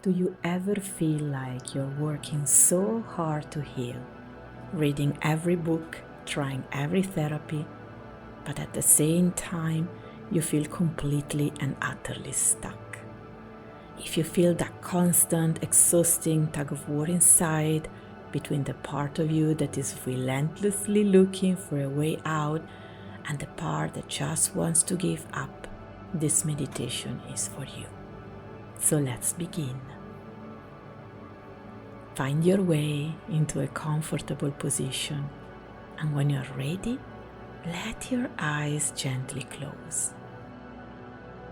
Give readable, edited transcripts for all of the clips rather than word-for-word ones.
Do you ever feel like you're working so hard to heal, reading every book, trying every therapy, but at the same time you feel completely and utterly stuck? If you feel that constant, exhausting tug-of-war inside between the part of you that is relentlessly looking for a way out and the part that just wants to give up, this meditation is for you. So let's begin. Find your way into a comfortable position, and when you're ready, let your eyes gently close.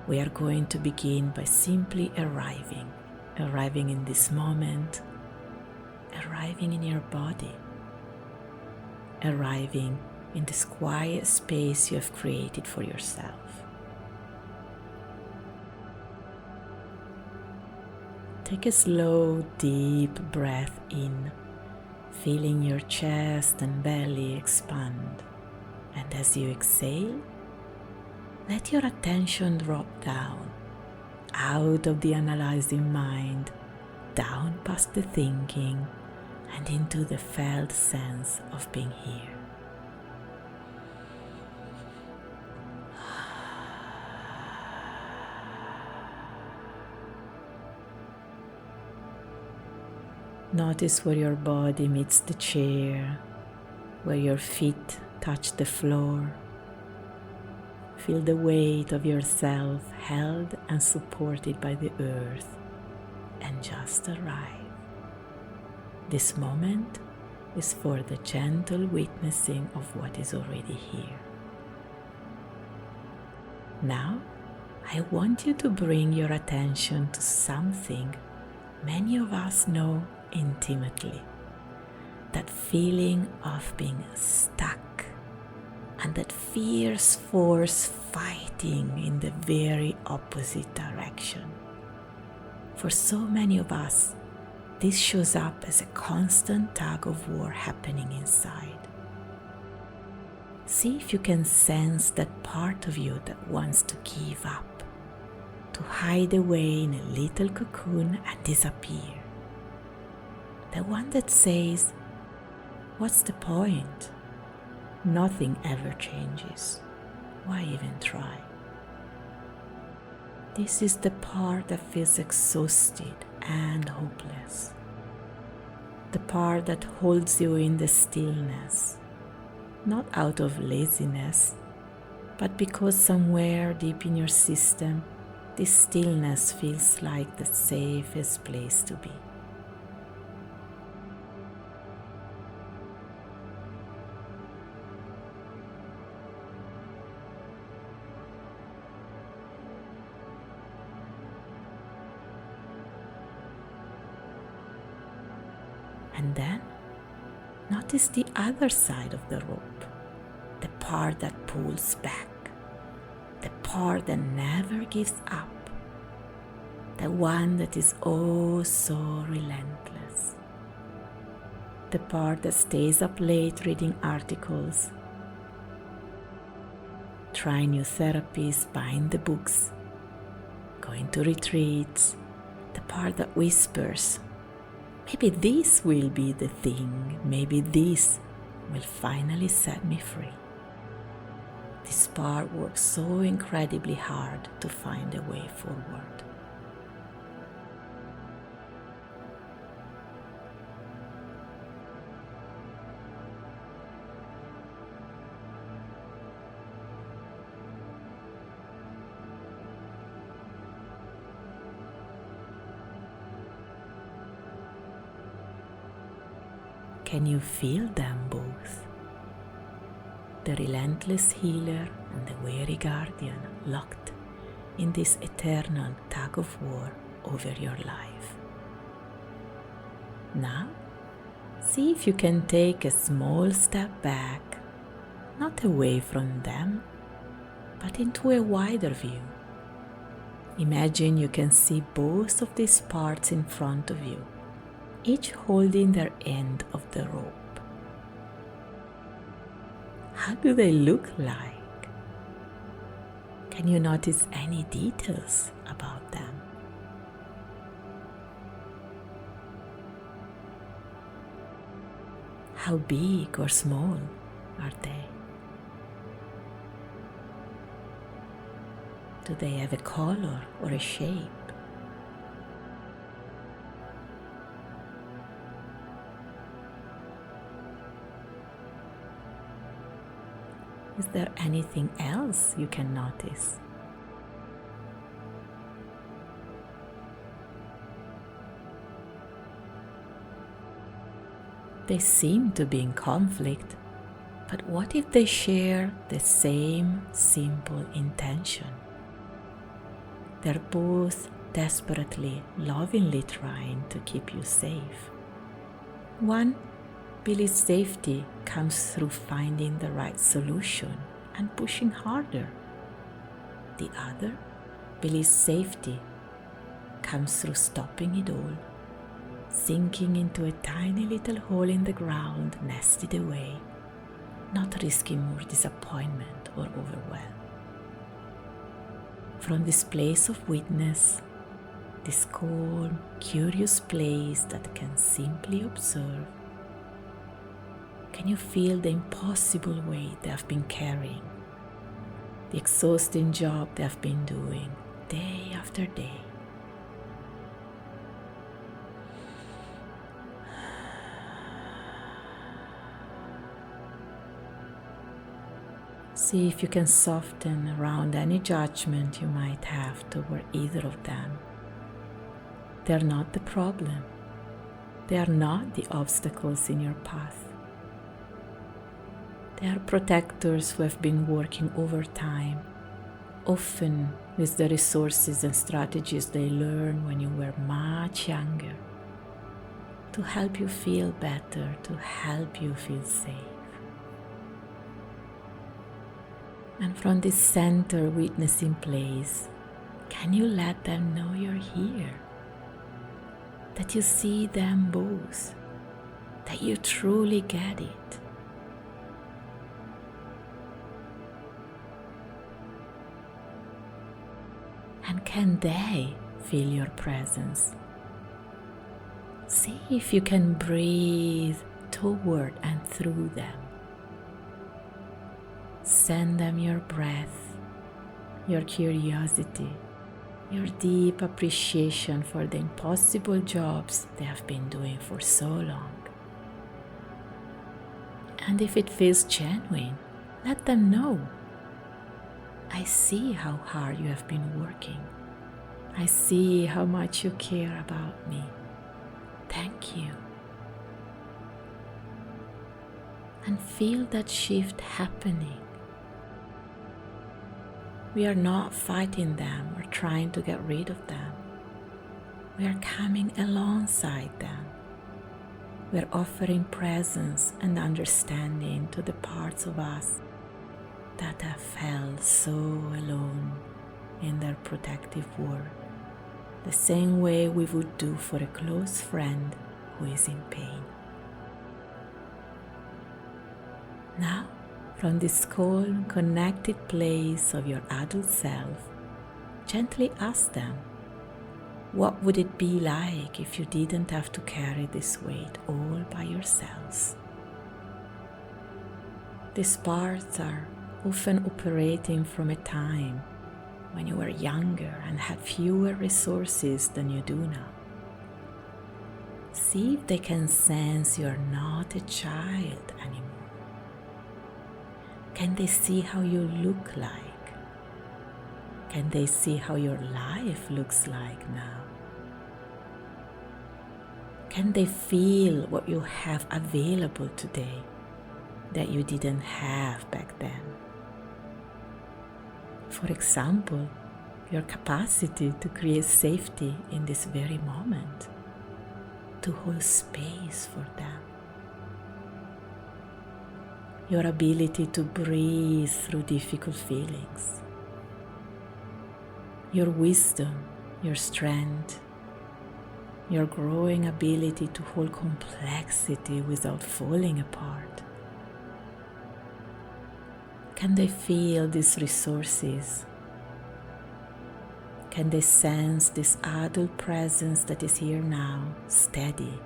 We are going to begin by simply arriving in this moment, arriving in your body, arriving in this quiet space you have created for yourself. Take a slow, deep breath in, feeling your chest and belly expand. And as you exhale, let your attention drop down, out of the analyzing mind, down past the thinking, and into the felt sense of being here. Notice where your body meets the chair, where your feet touch the floor. Feel the weight of yourself held and supported by the earth, and just arrive. This moment is for the gentle witnessing of what is already here. Now, I want you to bring your attention to something many of us know intimately, that feeling of being stuck and that fierce force fighting in the very opposite direction. For so many of us, this shows up as a constant tug-of-war happening inside. See if you can sense that part of you that wants to give up, to hide away in a little cocoon and disappear. The one that says, "What's the point? Nothing ever changes. Why even try?" This is the part that feels exhausted and hopeless. The part that holds you in the stillness, not out of laziness, but because somewhere deep in your system, this stillness feels like the safest place to be. And then notice the other side of the rope, the part that pulls back, the part that never gives up, the one that is oh so relentless, the part that stays up late reading articles, trying new therapies, buying the books, going to retreats, the part that whispers, "Maybe this will be the thing, maybe this will finally set me free." This part works so incredibly hard to find a way forward. Can you feel them both? The relentless healer and the weary guardian locked in this eternal tug-of-war over your life. Now, see if you can take a small step back, not away from them, but into a wider view. Imagine you can see both of these parts in front of you, each holding their end of the rope. How do they look like? Can you notice any details about them? How big or small are they? Do they have a color or a shape? Is there anything else you can notice? They seem to be in conflict, but what if they share the same simple intention? They're both desperately, lovingly trying to keep you safe. One believes safety comes through finding the right solution and pushing harder. The other believes safety comes through stopping it all, sinking into a tiny little hole in the ground, nested away, not risking more disappointment or overwhelm. From this place of witness, this calm, curious place that can simply observe, can you feel the impossible weight they have been carrying, the exhausting job they have been doing day after day? See if you can soften around any judgment you might have toward either of them. They're not the problem. They are not the obstacles in your path. They are protectors who have been working overtime, often with the resources and strategies they learned when you were much younger, to help you feel better, to help you feel safe. And from this center witnessing place, can you let them know you're here? That you see them both, that you truly get it. And can they feel your presence? See if you can breathe toward and through them. Send them your breath, your curiosity, your deep appreciation for the impossible jobs they have been doing for so long. And if it feels genuine, let them know. I see how hard you have been working. I see how much you care about me. Thank you. And feel that shift happening. We are not fighting them or trying to get rid of them. We are coming alongside them. We are offering presence and understanding to the parts of us that have felt so alone in their protective work, the same way we would do for a close friend who is in pain. Now, from this calm, connected place of your adult self, gently ask them, what would it be like if you didn't have to carry this weight all by yourselves? These parts are often operating from a time when you were younger and had fewer resources than you do now. See if they can sense you're not a child anymore. Can they see how you look like? Can they see how your life looks like now? Can they feel what you have available today that you didn't have back then? For example, your capacity to create safety in this very moment, to hold space for them. Your ability to breathe through difficult feelings. Your wisdom, your strength, your growing ability to hold complexity without falling apart. Can they feel these resources? Can they sense this adult presence that is here now, steady?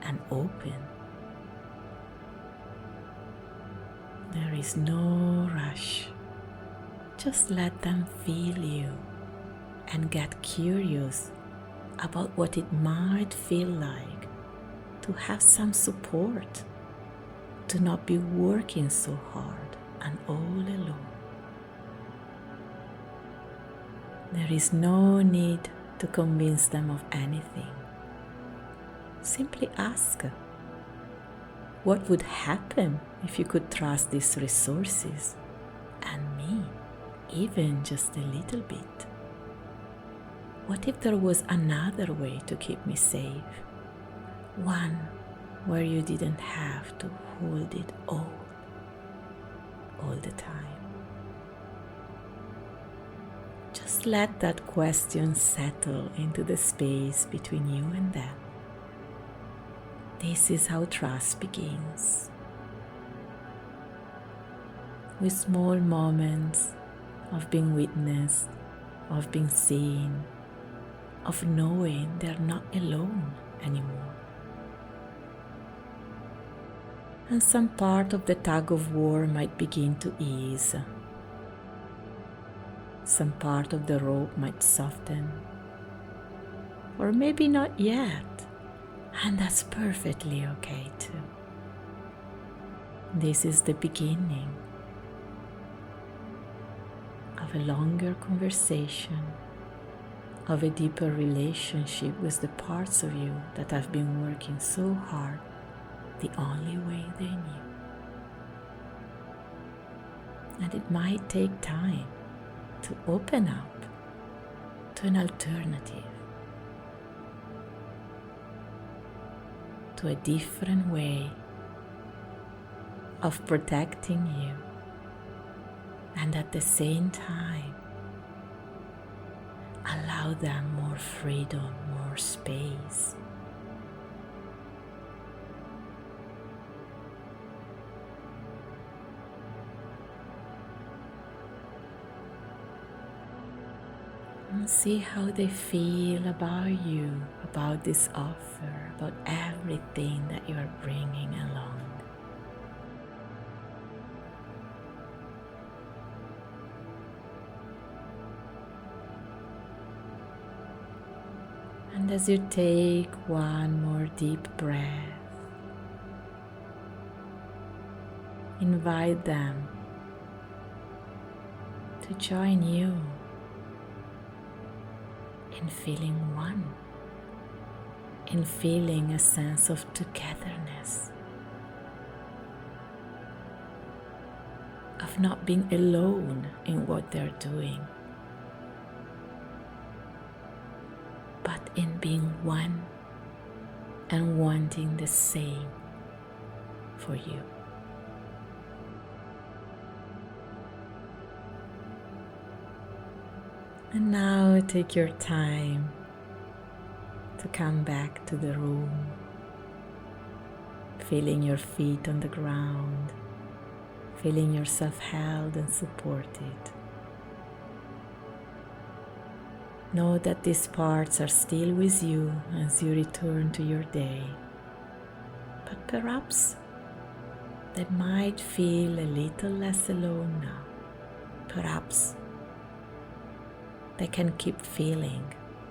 and open. There is no rush. Just let them feel you and get curious about what it might feel like to have some support, to not be working so hard and all alone. There is no need to convince them of anything. Simply ask, what would happen if you could trust these resources and me, even just a little bit? What if there was another way to keep me safe? One where you didn't have to hold it all the time. Just let that question settle into the space between you and them. This is how trust begins. With small moments of being witnessed, of being seen, of knowing they're not alone anymore. And some part of the tug-of-war might begin to ease. Some part of the rope might soften, or maybe not yet, and that's perfectly okay too. This is the beginning of a longer conversation, of a deeper relationship with the parts of you that have been working so hard the only way they knew. And it might take time to open up to an alternative, to a different way of protecting you, and at the same time allow them more freedom, more space. And see how they feel about you, about this offer, about everything that you are bringing along. And as you take one more deep breath, invite them to join you in feeling one, in feeling a sense of togetherness, of not being alone in what they're doing, but in being one and wanting the same for you. And now take your time to come back to the room, feeling your feet on the ground, feeling yourself held and supported. Know that these parts are still with you as you return to your day, but perhaps they might feel a little less alone now. Perhaps they can keep feeling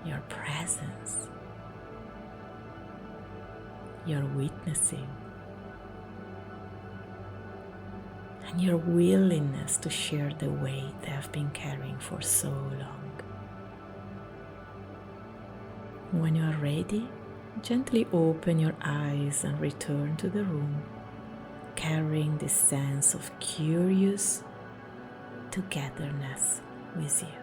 your presence, your witnessing, and your willingness to share the weight they have been carrying for so long. When you are ready, gently open your eyes and return to the room, carrying this sense of curious togetherness with you.